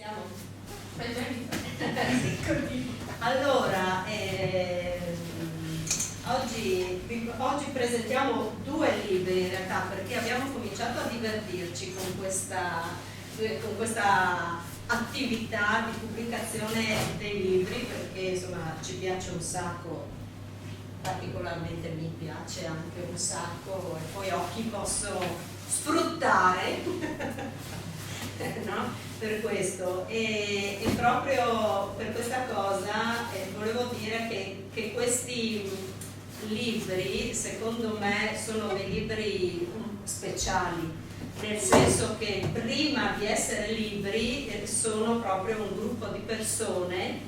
Siamo? Allora, oggi presentiamo due libri in realtà, perché abbiamo cominciato a divertirci con questa attività di pubblicazione dei libri, perché insomma ci piace un sacco, particolarmente mi piace anche un sacco, e poi ho chi posso sfruttare no? Per questo e proprio per questa cosa volevo dire che questi libri secondo me sono dei libri speciali, nel senso che prima di essere libri sono proprio un gruppo di persone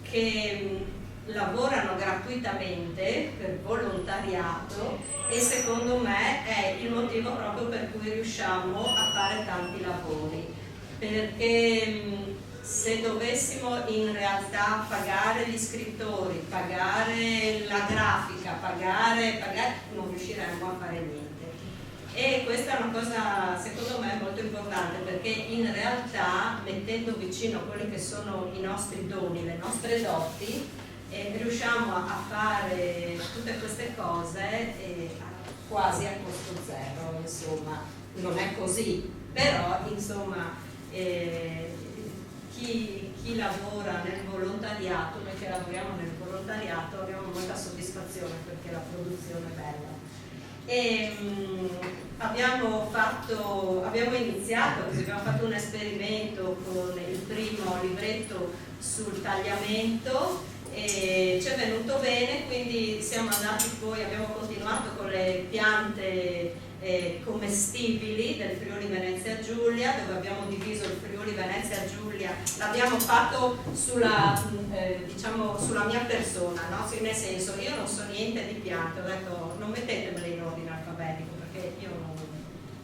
che lavorano gratuitamente per volontariato, e secondo me è il motivo proprio per cui riusciamo a fare tanti lavori, perché se dovessimo in realtà pagare gli scrittori, pagare la grafica, pagare non riusciremmo a fare niente. E questa è una cosa secondo me molto importante, perché in realtà mettendo vicino quelli che sono i nostri doni, le nostre doti, riusciamo a fare tutte queste cose quasi a costo zero, insomma. Non è così, però insomma chi lavora nel volontariato, noi che lavoriamo nel volontariato abbiamo molta soddisfazione perché la produzione è bella. E abbiamo iniziato così, abbiamo fatto un esperimento con il primo libretto sul tagliamento e ci è venuto bene, quindi siamo andati poi, abbiamo continuato con le piante commestibili del Friuli Venezia Giulia, dove abbiamo diviso il Friuli Venezia Giulia, l'abbiamo fatto diciamo sulla mia persona, no? Nel senso, io non so niente di piante, ho detto non mettetemele in ordine alfabetico, perché io non,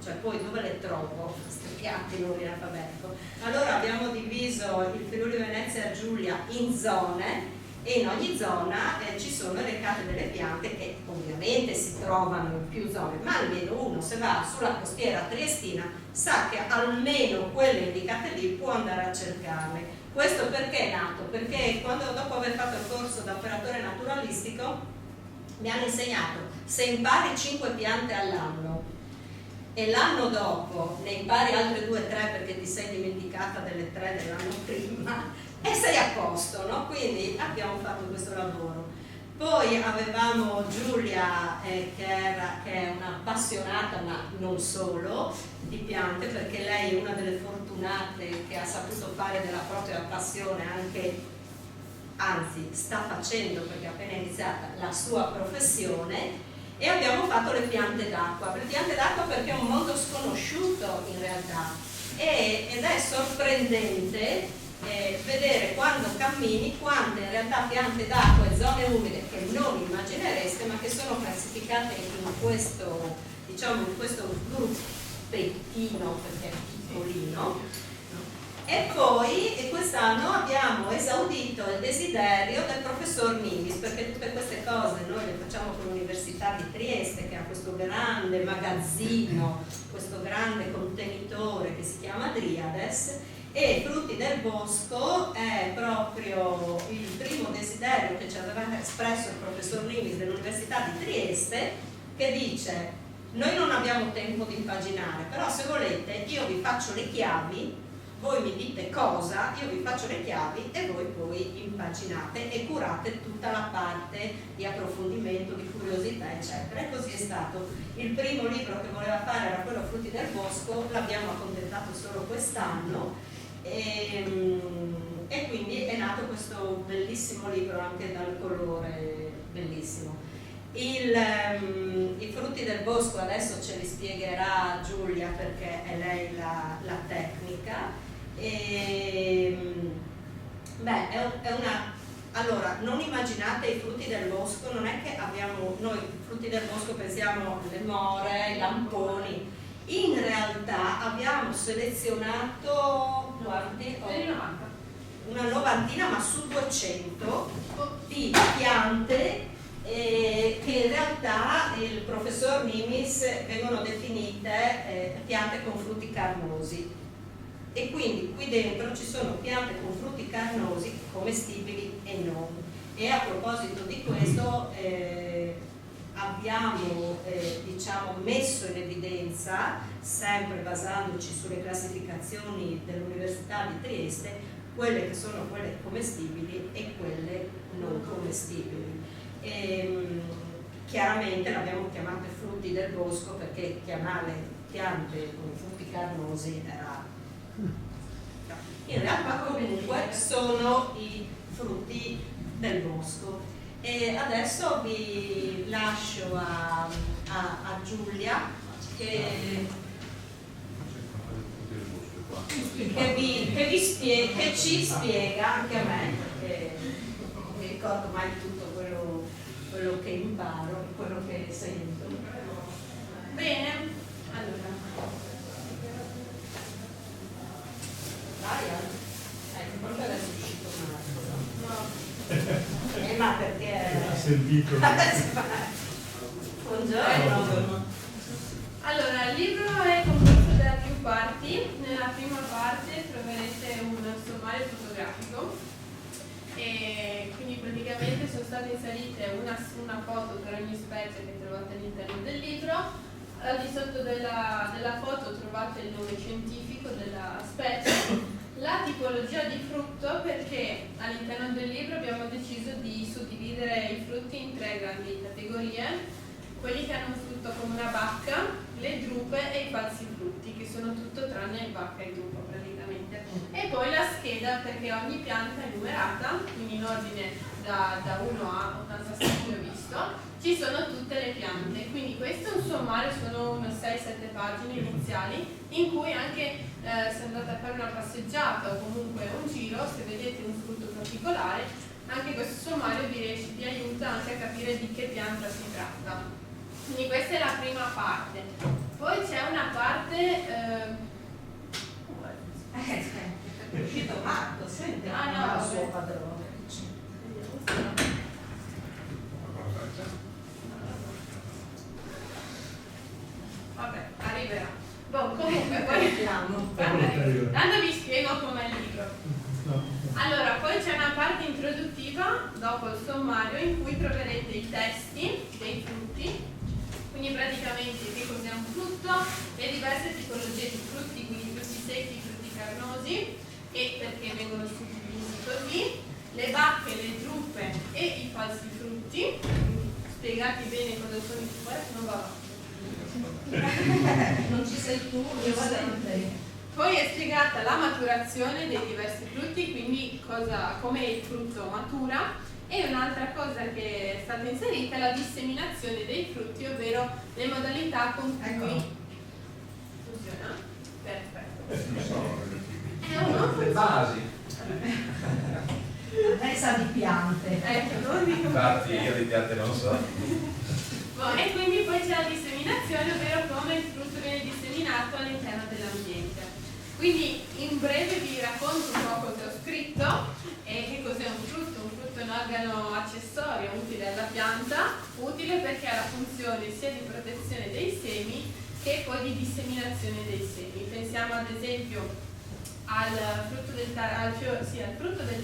cioè poi dove le trovo queste piante in ordine alfabetico? Allora abbiamo diviso il Friuli Venezia Giulia in zone, e in ogni zona ci sono elencate delle piante che ovviamente si trovano in più zone, ma almeno uno, se va sulla costiera triestina, sa che almeno quelle indicate lì può andare a cercarle. Questo perché è nato? Perché dopo aver fatto il corso da operatore naturalistico mi hanno insegnato: se impari 5 piante all'anno e l'anno dopo ne impari altre 2 o 3 perché ti sei dimenticata delle 3 dell'anno prima, e sei a posto, no? Quindi abbiamo fatto questo lavoro. Poi avevamo Giulia che è una appassionata, ma non solo, di piante, perché lei è una delle fortunate che ha saputo fare della propria passione anche, anzi sta facendo, perché ha appena iniziata, la sua professione. E abbiamo fatto le piante d'acqua. Le piante d'acqua perché è un mondo sconosciuto in realtà, ed è sorprendente vedere quando cammini quante in realtà piante d'acqua e zone umide che non immaginereste, ma che sono classificate in questo, diciamo, in questo gruppettino, perché è piccolino. E poi quest'anno abbiamo esaudito il desiderio del professor Nimis, perché tutte queste cose noi le facciamo con l'Università di Trieste, che ha questo grande magazzino, questo grande contenitore che si chiama Driades, e Frutti del Bosco è proprio il primo desiderio che ci aveva espresso il professor Nimis dell'Università di Trieste, che dice: noi non abbiamo tempo di impaginare, però se volete io vi faccio le chiavi, voi mi dite cosa, io vi faccio le chiavi e voi poi impaginate e curate tutta la parte di approfondimento, di curiosità, eccetera. E così è stato. Il primo libro che voleva fare era quello Frutti del Bosco, l'abbiamo accontentato solo quest'anno, e quindi è nato questo bellissimo libro anche dal colore bellissimo. I Frutti del Bosco adesso ce li spiegherà Giulia, perché è lei la tecnica. Allora, non immaginate i frutti del bosco, non è che abbiamo, noi frutti del bosco pensiamo alle more, i lamponi. In realtà abbiamo selezionato una novantina, ma su 200 di piante che in realtà il professor Nimis vengono definite piante con frutti carnosi. e quindi qui dentro ci sono piante con frutti carnosi, commestibili e non. E a proposito di questo abbiamo diciamo, messo in evidenza, sempre basandoci sulle classificazioni dell'Università di Trieste, quelle che sono quelle commestibili e quelle non commestibili. Chiaramente l'abbiamo chiamate frutti del bosco perché chiamare piante con frutti carnosi era... In realtà comunque sono i frutti del bosco. E adesso vi lascio a Giulia che ci spiega, anche a me, perché non mi ricordo mai tutto quello che imparo, quello che sento. Bene, allora. Proprio adesso è uscito Marco. Ma perché? Ha sentito. Buongiorno. Allora, il libro è composto da più parti. Nella prima parte troverete un sommario fotografico e quindi praticamente sono state inserite una foto per ogni specie che trovate all'interno del libro. Al di sotto della foto trovate il nome scientifico della specie, la tipologia di frutto, perché all'interno del libro abbiamo deciso di suddividere i frutti in 3 grandi categorie: quelli che hanno un frutto come una bacca, le drupe e i falsi frutti, che sono tutto tranne bacca e drupa praticamente. E poi la scheda, perché ogni pianta è numerata, quindi in ordine da 1 a 87 ho visto, ci sono tutte le piante. Quindi questo è un sommario, sono 6-7 pagine iniziali, in cui anche se andate a fare una passeggiata o comunque un giro, se vedete un frutto particolare, anche questo sommario vi aiuta anche a capire di che pianta si tratta. Quindi questa è la prima parte. Poi c'è una parte È uscito Marco, senti il suo padrone. Vabbè, arriverà. Comunque poi tanto vi spiego com'è il libro. Allora, poi c'è una parte introduttiva dopo il sommario in cui troverete i testi dei frutti, quindi praticamente che cos'è un frutto, le diverse tipologie di frutti, quindi frutti secchi, frutti carnosi e perché vengono suddivisi così, le bacche, le drupe e i falsi frutti, spiegati bene cosa sono i frutti, non va avanti. Non ci sei tu, io vado a Poi è spiegata la maturazione dei diversi frutti, quindi come il frutto matura, e un'altra cosa che è stata inserita è la disseminazione dei frutti, ovvero le modalità con cui funziona. Perfetto. Le basi. Lei sa di piante. Non dico. Infatti io di piante non so. E quindi poi c'è la disseminazione, ovvero come il frutto viene disseminato all'interno dell'ambiente. Quindi in breve vi racconto un po' cosa ho scritto e che cos'è un frutto. Un frutto è un organo accessorio utile alla pianta, utile perché ha la funzione sia di protezione dei semi che poi di disseminazione dei semi. Pensiamo ad esempio al frutto del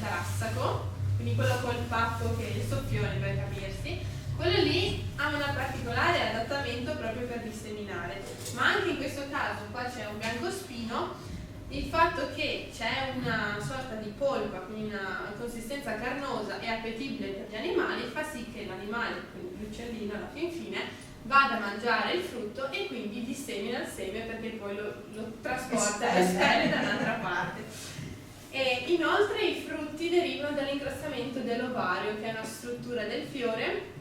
tarassaco, quindi quello col pappo che è il soffione per capirsi. Quello lì ha un particolare adattamento proprio per disseminare, ma anche in questo caso qua c'è un biancospino. Il fatto che c'è una sorta di polpa, quindi una consistenza carnosa e appetibile per gli animali, fa sì che l'animale, quindi l'uccellino alla fin fine, vada a mangiare il frutto e quindi dissemina il seme perché poi lo trasporta e espelle da un'altra parte. E inoltre i frutti derivano dall'incrostamento dell'ovario, che è una struttura del fiore,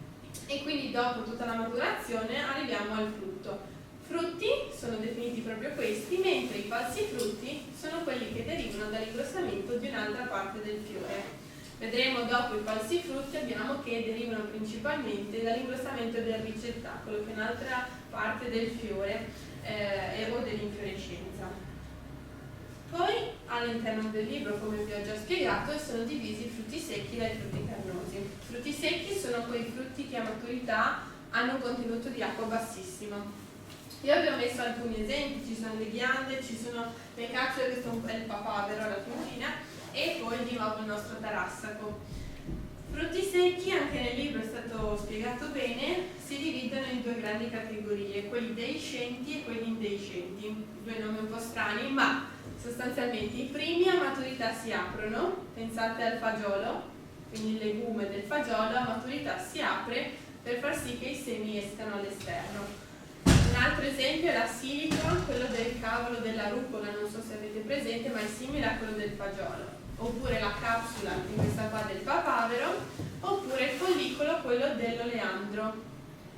e quindi dopo tutta la maturazione arriviamo al frutto. Frutti sono definiti proprio questi, mentre i falsi frutti sono quelli che derivano dall'ingrossamento di un'altra parte del fiore. Vedremo dopo i falsi frutti, abbiamo che derivano principalmente dall'ingrossamento del ricettacolo, che è un'altra parte del fiore o dell'infiorescenza. Poi all'interno del libro, come vi ho già spiegato, sono divisi i frutti secchi dai frutti carnosi. I frutti secchi sono quei frutti che a maturità hanno un contenuto di acqua bassissimo. Io vi ho messo alcuni esempi, ci sono le ghiande, ci sono le capsule, questo è il papavero, la fruttina, e poi di nuovo il nostro tarassaco. Frutti secchi, anche nel libro è stato spiegato bene, si dividono in due grandi categorie, quelli deiscenti e quelli indeiscenti, due nomi un po' strani, ma sostanzialmente i primi a maturità si aprono, pensate al fagiolo, quindi il legume del fagiolo a maturità si apre per far sì che i semi escano all'esterno. Un altro esempio è la silica, quello del cavolo della rucola, non so se avete presente, ma è simile a quello del fagiolo. Oppure la capsula, in questa qua del papavero, oppure il follicolo, quello dell'oleandro.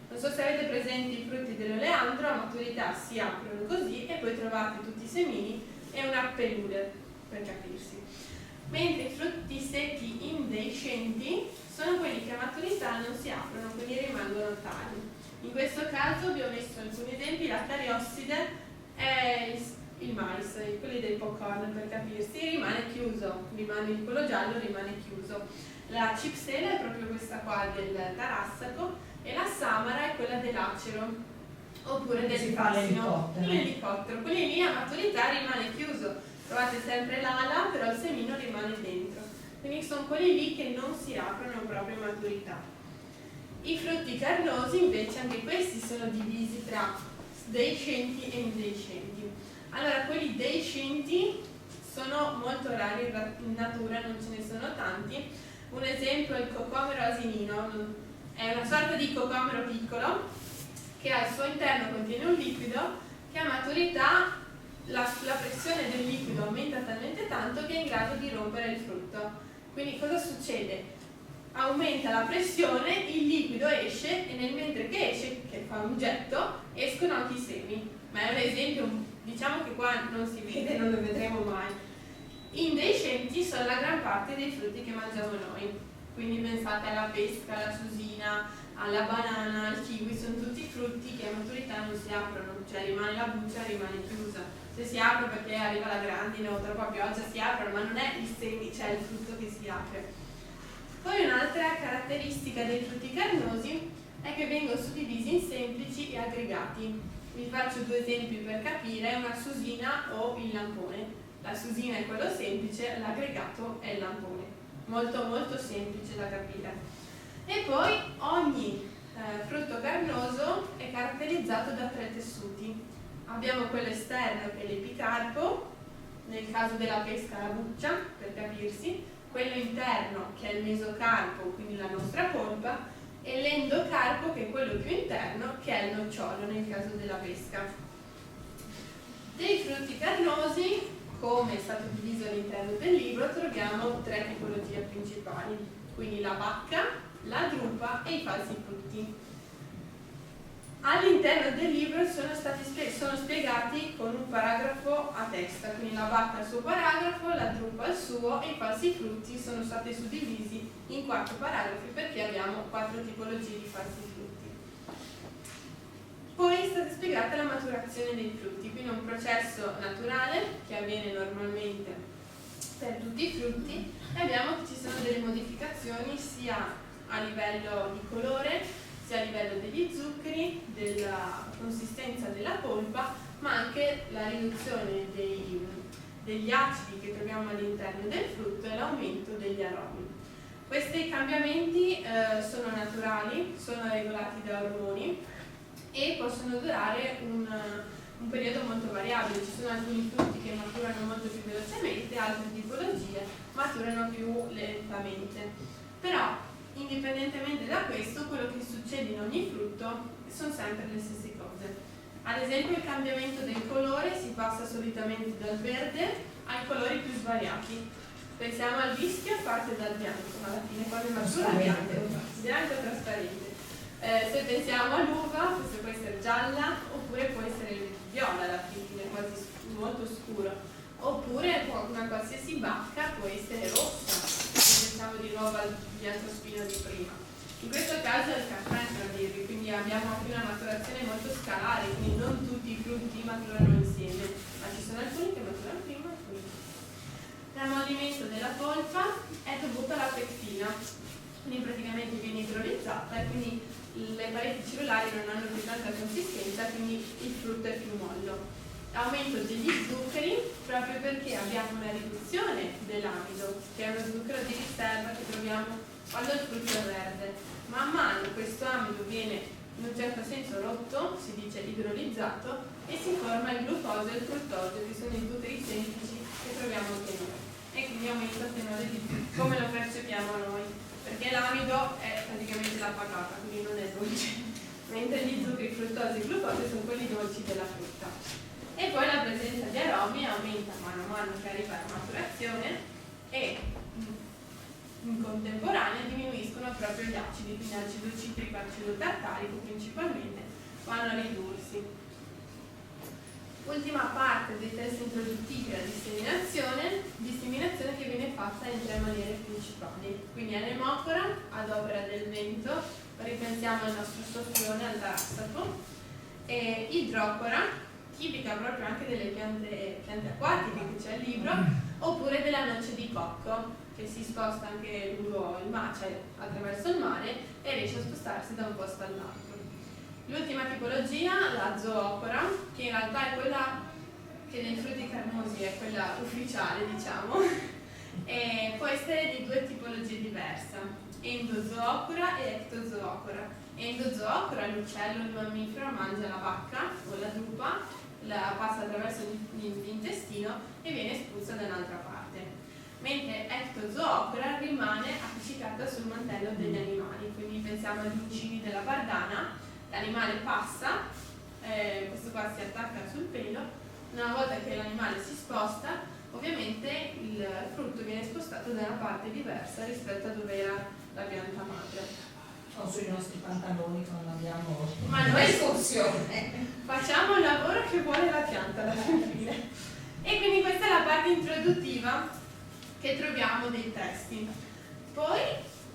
Non so se avete presente i frutti dell'oleandro, a maturità si aprono così e poi trovate tutti i semini e una pelude, per capirsi. Mentre i frutti secchi indeiscenti sono quelli che a maturità non si aprono, quindi rimangono tali. In questo caso vi ho messo alcuni esempi: la cariosside è il mais, quelli dei popcorn per capirsi, rimane chiuso, quello giallo rimane chiuso. La cipsela è proprio questa qua del tarassaco e la samara è quella dell'acero, oppure del passino, l'elicottero. Quelli lì a maturità rimane chiuso, trovate sempre l'ala, però il semino rimane dentro. Quindi sono quelli lì che non si aprono proprio a maturità. I frutti carnosi invece, anche questi sono divisi tra deiscenti e indeiscenti. Allora, quelli deiscenti sono molto rari in natura, non ce ne sono tanti. Un esempio è il cocomero asinino, è una sorta di cocomero piccolo che al suo interno contiene un liquido che a maturità la pressione del liquido aumenta talmente tanto che è in grado di rompere il frutto. Quindi cosa succede? Aumenta la pressione, il liquido esce e mentre che esce, che fa un getto, escono anche i semi. Ma è un esempio, diciamo che qua non si vede, non lo vedremo mai. Indeiscenti sono la gran parte dei frutti che mangiamo noi. Quindi pensate alla pesca, alla susina, alla banana, al kiwi, sono tutti frutti che a maturità non si aprono, cioè rimane la buccia, rimane chiusa. Se si apre perché arriva la grandine o troppa pioggia si aprono, ma non è il semi, cioè il frutto che si apre. Poi un'altra caratteristica dei frutti carnosi è che vengono suddivisi in semplici e aggregati. Vi faccio due esempi per capire: una susina o il lampone. La susina è quello semplice, l'aggregato è il lampone. Molto molto semplice da capire. E poi ogni frutto carnoso è caratterizzato da tre tessuti. Abbiamo quello esterno che è l'epicarpo, nel caso della pesca la buccia, per capirsi, quello interno che è il mesocarpo, quindi la nostra polpa, e l'endocarpo che è quello più interno, che è il nocciolo nel caso della pesca. Dei frutti carnosi, come è stato diviso all'interno del libro, troviamo tre tipologie principali, quindi la bacca, la drupa e i falsi frutti. All'interno del libro sono spiegati con un paragrafo a testa, quindi la bacca al suo paragrafo, la drupa al suo, e i falsi frutti sono stati suddivisi in 4 paragrafi perché abbiamo 4 tipologie di falsi frutti. Poi è stata spiegata la maturazione dei frutti, quindi un processo naturale che avviene normalmente per tutti i frutti, e abbiamo che ci sono delle modificazioni sia a livello di colore, sia a livello degli zuccheri, della consistenza della polpa, ma anche la riduzione degli acidi che troviamo all'interno del frutto e l'aumento degli aromi. Questi cambiamenti sono naturali, sono regolati da ormoni e possono durare un periodo molto variabile. Ci sono alcuni frutti che maturano molto più velocemente, altre tipologie maturano più lentamente. Però, indipendentemente da questo, quello che succede in ogni frutto sono sempre le stesse cose. Ad esempio, il cambiamento del colore si passa solitamente dal verde ai colori più svariati. Pensiamo al vischio, parte dal bianco, alla fine quando matura è bianco trasparente. Se pensiamo all'uva, questo può essere gialla oppure può essere viola alla fine, quasi molto scuro. Oppure una qualsiasi bacca può essere rossa. Pensiamo di nuovo al bianco spino di prima. In questo caso è il caffè per dirvi, quindi abbiamo anche una maturazione molto scalare, quindi non tutti i frutti maturano insieme, ma ci sono alcuni che maturano prima e alcuni dopo. L'ammollimento della polpa è dovuto alla pectina. quindi praticamente viene idrolizzata e quindi le pareti cellulari non hanno più tanta consistenza, quindi il frutto è più mollo. Aumento degli zuccheri proprio perché abbiamo una riduzione dell'amido, che è uno zucchero di riserva che troviamo quando il frutto è verde. Man mano questo amido viene in un certo senso rotto, si dice idrolizzato, e si forma il glucosio e il fruttosio, che sono i zuccheri semplici che troviamo anche noi. E quindi aumenta il tenore di come lo percepiamo noi, perché l'amido è praticamente la patata, quindi non è dolce, mentre gli zuccheri fruttosio e glucosio sono quelli dolci della frutta. E poi la presenza di aromi aumenta mano a mano che arriva la maturazione e in contemporanea diminuiscono proprio gli acidi, quindi acido citrico e acido tartarico principalmente vanno a ridursi. Ultima parte dei test introduttivi alla disseminazione che viene fatta in 3 maniere principali. Quindi anemocora, ad opera del vento, ripensiamo al nostro soffione, al tarassafo, e idrocora, tipica proprio anche delle piante acquatiche che c'è al libro, oppure della noce di cocco, che si sposta anche lungo il mare, cioè attraverso il mare, e riesce a spostarsi da un posto all'altro. L'ultima tipologia, la zoocora, che in realtà è quella che nei frutti carnosi è quella ufficiale, diciamo, e può essere di 2 tipologie diverse, endozoocora e ectozoocora. Endozoocora, l'uccello, il mammifero, mangia la bacca o la drupa, la passa attraverso l'intestino e viene espulsa da un'altra parte. Mentre ectozoocora rimane appiccicata sul mantello degli animali, quindi pensiamo agli uncini della bardana, l'animale passa, questo qua si attacca sul pelo, una volta che l'animale si sposta, ovviamente il frutto viene spostato da una parte diversa rispetto a dove era la pianta madre. O sui nostri pantaloni quando abbiamo Ma noi escursione. Facciamo il lavoro che vuole la pianta alla fine. E quindi questa è la parte introduttiva che troviamo dei testi. Poi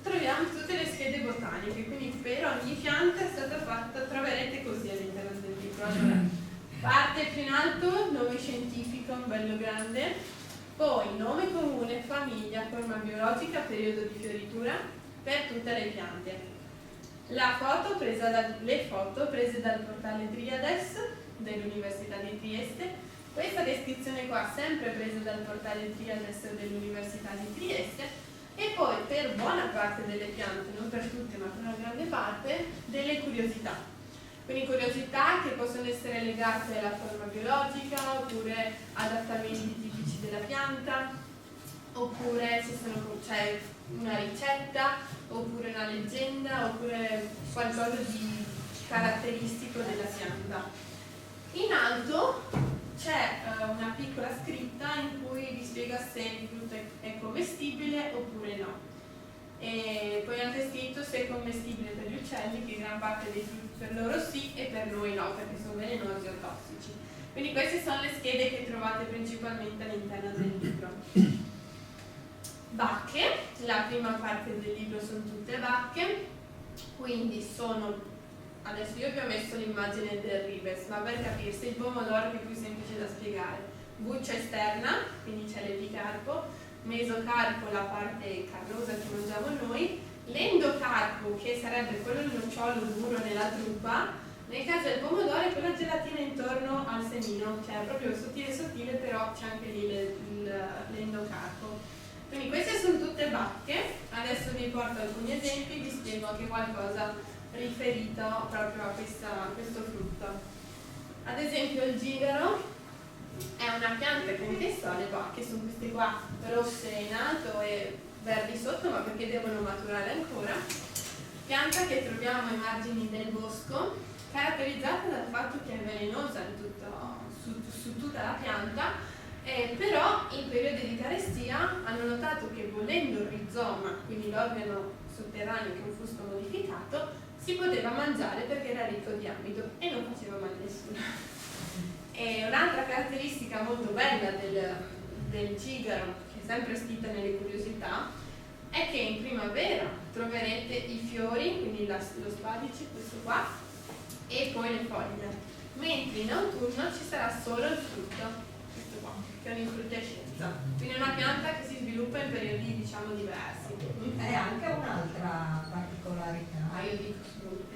troviamo tutte le schede botaniche, quindi per ogni pianta è stata fatta, troverete così all'interno del libro. Allora, parte più in alto, nome scientifico, un bello grande, poi nome comune, famiglia, forma biologica, periodo di fioritura per tutte le piante. Le foto prese dal portale Triades dell'Università di Trieste. Questa descrizione qua sempre presa dal portale Triades dell'Università di Trieste. E poi per buona parte delle piante, non per tutte ma per una grande parte, delle curiosità. Quindi curiosità che possono essere legate alla forma biologica, oppure adattamenti tipici della pianta, oppure se c'è una ricetta, oppure una leggenda, oppure qualcosa di caratteristico della pianta. In alto c'è una piccola scritta in cui vi spiega se il frutto è commestibile oppure no. E poi anche scritto se è commestibile per gli uccelli, che gran parte dei frutti per loro sì e per noi no, perché sono velenosi o tossici. Quindi queste sono le schede che trovate principalmente all'interno del libro. Bacche, la prima parte del libro sono tutte bacche, quindi sono, adesso io vi ho messo l'immagine del ribes, ma per capirsi il pomodoro che è più semplice da spiegare. Buccia esterna, quindi c'è l'epicarpo, mesocarpo, la parte carnosa che mangiamo noi, l'endocarpo, che sarebbe quello nocciolo duro nella drupa. Nel caso del pomodoro è quella gelatina intorno al semino, cioè proprio sottile, però c'è anche lì l'endocarpo. Quindi queste sono tutte bacche, adesso vi porto alcuni esempi, vi spiego anche qualcosa riferito proprio a questo frutto. Ad esempio il gigaro è una pianta che contesto alle bacche, sono queste qua rosse in alto e verdi sotto, ma perché devono maturare ancora. Pianta che troviamo ai margini del bosco, caratterizzata dal fatto che è velenosa su tutta la pianta. Però in periodi di carestia hanno notato che bollendo il rizoma, quindi l'organo sotterraneo che è un fusto modificato, si poteva mangiare perché era ricco di amido e non faceva male a nessuno. E un'altra caratteristica molto bella del gigaro, che è sempre scritta nelle curiosità, è che in primavera troverete i fiori, quindi lo spadice, questo qua, e poi le foglie, mentre in autunno ci sarà solo il frutto. questo qua, che è un'infrutescenza. Quindi è una pianta che si sviluppa in periodi, diciamo, diversi. È anche un'altra particolarità. Ah, io dico solo.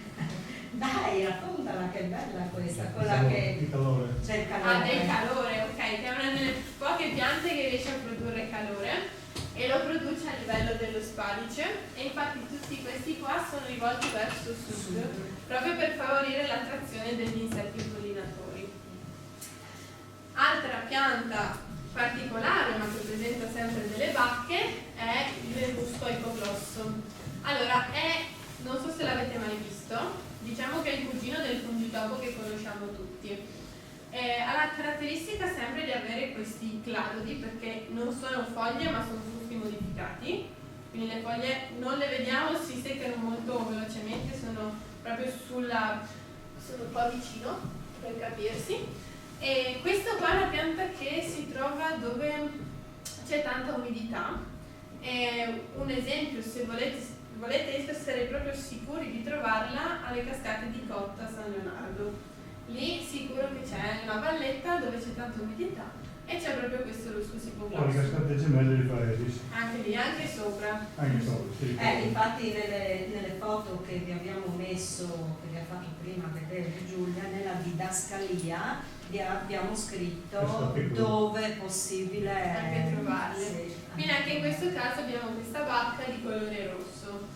Dai, raccontala, che bella questa, quella Diciamo, che di calore. c'è il calore. Ah, del calore, ok, che è una delle poche piante che riesce a produrre calore e lo produce a livello dello spadice, e infatti tutti questi qua sono rivolti verso sud, proprio per favorire l'attrazione degli insetti impollinatori. Altra pianta particolare, ma che presenta sempre delle bacche, è il musco ipoglosso. Allora, non so se l'avete mai visto, diciamo che è il cugino del fungitopo che conosciamo tutti. Ha la caratteristica sempre di avere questi cladodi, perché non sono foglie ma sono frutti modificati, quindi le foglie non le vediamo, si seccano molto velocemente, sono proprio sono qua vicino per capirsi. E questa qua è una pianta che si trova dove c'è tanta umidità. Un esempio, se volete essere proprio sicuri di trovarla, alle cascate di Cotta San Leonardo. Lì sicuro che c'è una valletta dove c'è tanta umidità e c'è proprio questo Luscus Poi le ipoglosso. cascate gemelle di Paeris. Anche lì, anche sopra. Anche sopra, sì. Infatti nelle foto che vi abbiamo messo, che vi ha fatto prima vedere Giulia, nella didascalia vi abbiamo scritto dove è possibile Anche trovarle. Sì. Quindi anche in questo caso abbiamo questa bacca di colore rosso.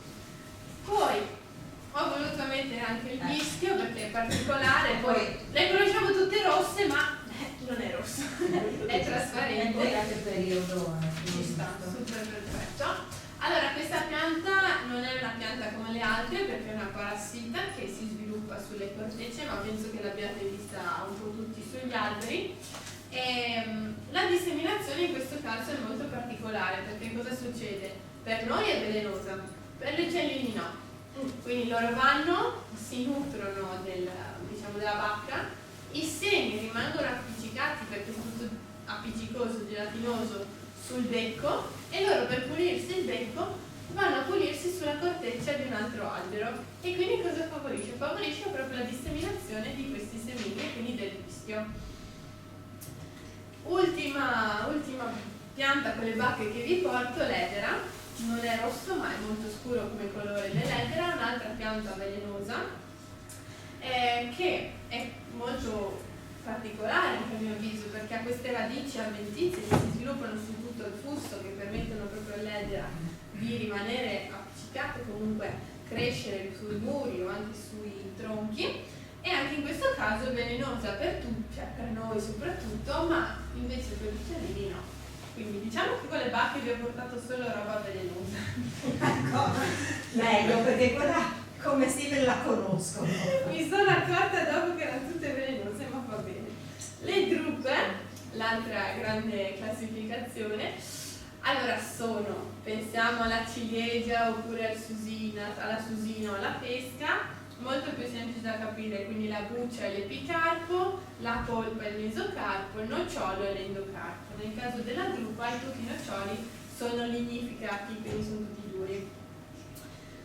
Poi ho voluto mettere anche il mischio perché è particolare, poi le conosciamo tutte rosse, ma non è rosso, è trasparente. E poi a che periodo è? Ci sta, super perfetto. Allora, questa pianta non è una pianta come le altre perché è una parassita che si sviluppa sulle cortecce, ma penso che l'abbiate vista un po' tutti sugli alberi. La disseminazione in questo caso è molto particolare perché cosa succede? Per noi è velenosa, per le cellini no. Quindi loro vanno, si nutrono della bacca, i semi rimangono appiccicati perché è tutto appiccicoso, gelatinoso sul becco, e loro per pulirsi il becco vanno a pulirsi sulla corteccia di un altro albero, e quindi cosa favorisce? Favorisce proprio la disseminazione di questi semini e quindi del mischio. Ultima pianta con le bacche che vi porto, l'edera. Non è rosso ma è molto scuro come colore dell'edera, un'altra pianta velenosa che è molto particolare anche a mio avviso perché ha queste radici avventizie che si sviluppano su tutto il fusto, che permettono proprio all'edera di rimanere appiccicata, comunque crescere sui muri o anche sui tronchi, e anche in questo caso è velenosa per tutti, cioè per noi soprattutto, ma invece per i uccellini no. Quindi diciamo che con le bacche vi ho portato solo roba velenosa. Ecco, meglio, perché quella commestibile la conosco. Mi sono accorta dopo che erano tutte velenose, ma va bene. Le drupe, l'altra grande classificazione, allora pensiamo alla ciliegia oppure alla susina o alla pesca, molto più semplice da capire, quindi la buccia è l'epicarpo, la polpa è il mesocarpo, il nocciolo è l'endocarpo. Nel caso della drupa i tutti i noccioli sono lignificati, quindi sono tutti duri.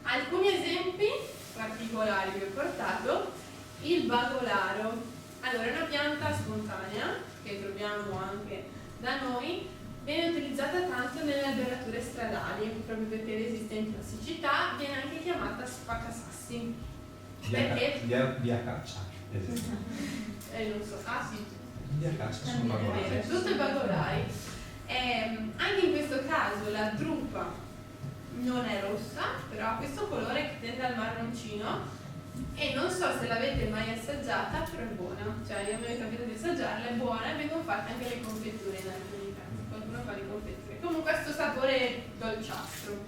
Alcuni esempi particolari vi ho portato. Il bagolaro, allora è una pianta spontanea che troviamo anche da noi, viene utilizzata tanto nelle alberature stradali proprio perché è resistente alla siccità, viene anche chiamata spaccasassi. Perché? Via caccia. Non so, sì. Via caccia sono bagolari. Tutto i bagolari. Anche in questo caso la drupa non è rossa, però ha questo colore che tende al marroncino, e non so se l'avete mai assaggiata, però è buona. Cioè io mi è capitato di assaggiarla, è buona, e vengono fatte anche le confetture in alcuni casi. Qualcuno fa le confetture. Comunque questo sapore dolciastro.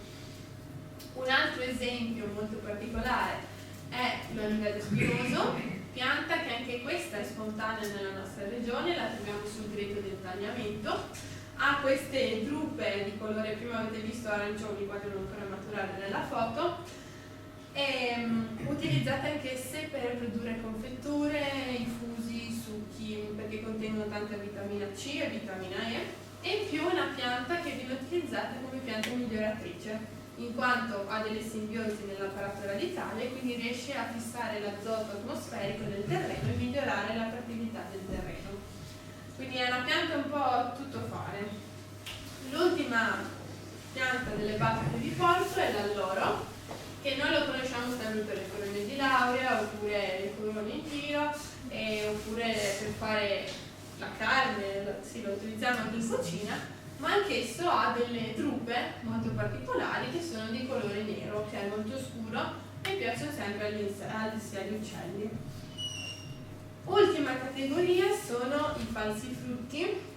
Un altro esempio molto particolare è l'oliveto spinoso, pianta che anche questa è spontanea nella nostra regione, la troviamo sul greto del tagliamento, ha queste drupe di colore, prima avete visto arancioni, qua devono ancora maturare nella foto, e utilizzate anch'esse per produrre confetture, infusi, succhi, perché contengono tanta vitamina C e vitamina E in più è una pianta che viene utilizzata come pianta miglioratrice, in quanto ha delle simbiosi nell'apparato radicale, quindi riesce a fissare l'azoto atmosferico del terreno e migliorare la fertilità del terreno. Quindi è una pianta un po' tutto fare. L'ultima pianta delle bacche che vi porto è l'alloro, che noi lo conosciamo sempre per le coronie di laurea, oppure le corone in giro, oppure per fare la carne, sì, lo utilizziamo anche in cucina, ma anch'esso ha delle drupe molto particolari che sono di colore nero, che è molto scuro e piacciono sempre agli uccelli. Ultima categoria sono i falsi frutti,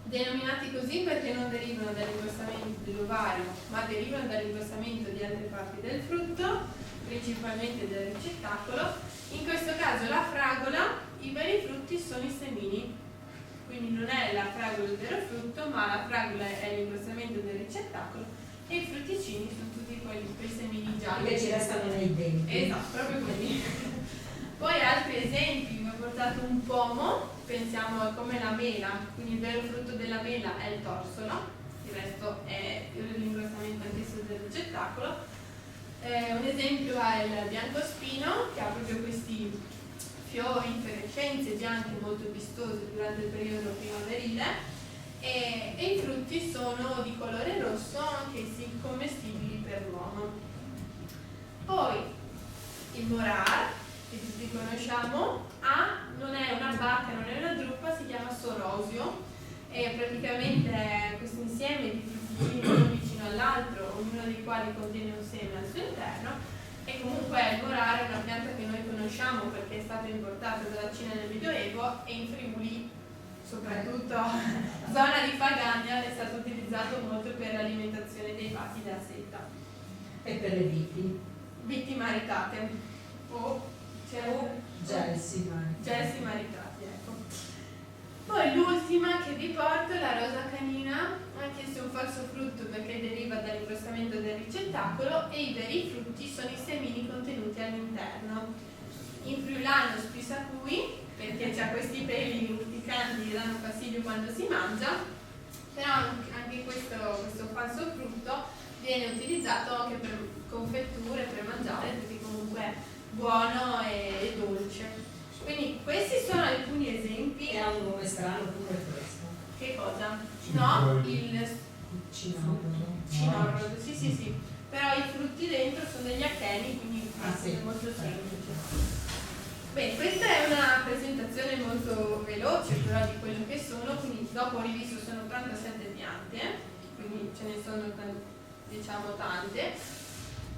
denominati così perché non derivano dall'ingrossamento dell'ovario, ma derivano dall'ingrossamento di altre parti del frutto, principalmente del ricettacolo. In questo caso la fragola, i veri frutti sono i semini, quindi non è la fragola il vero frutto, ma la fragola è l'ingrossamento del ricettacolo e i frutticini sono tutti quei semini gialli che ci restano nei denti. Esatto, proprio quelli. Poi altri esempi, vi ho portato un pomo, pensiamo a come la mela, quindi il vero frutto della mela è il torsolo, il resto è l'ingrossamento anch'esso del ricettacolo. Un esempio è il biancospino, che ha proprio questi fiori, infiorescenze bianche molto vistose durante il periodo primaverile, e i frutti sono di colore rosso, anch'essi commestibili per l'uomo. Poi il morar, che tutti conosciamo, non è una bacca, non è una druppa, si chiama sorosio, e praticamente è questo insieme di fruttini uno vicino all'altro, ognuno dei quali contiene un seme al suo interno. E comunque il morar è una pianta che noi conosciamo perché è stata importata dalla Cina nel Medioevo, e in Friuli, soprattutto zona di Fagagna, è stato utilizzato molto per l'alimentazione dei vasi da seta. E per le viti maritate o gelsi maritati, ecco. Poi l'ultima che vi porto è la rosa canina, anche se è un falso frutto perché deriva dall'ingrossamento del ricettacolo, e i veri frutti sono i semini contenuti all'interno. In friulano spisacui, perché c'ha questi peli urticanti che danno fastidio quando si mangia, però anche questo falso frutto viene utilizzato anche per confetture, per mangiare, perché comunque è buono e dolce. Quindi questi sono alcuni esempi. E ha un nome strano pure questo. Che cosa? Cinorro. No, il cinorro, sì. Però i frutti dentro sono degli acheni, quindi sì, è molto semplice. Bene, questa è una presentazione molto veloce però di quello che sono, quindi dopo ho rivisto sono 87 piante, quindi ce ne sono diciamo tante,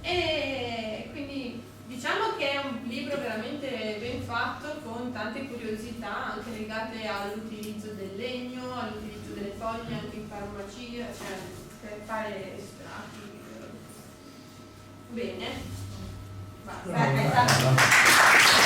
e quindi diciamo che è un libro veramente ben fatto con tante curiosità anche legate all'utilizzo del legno, all'utilizzo delle foglie anche in farmacia, cioè per fare estratti. Bene, basta. Basta.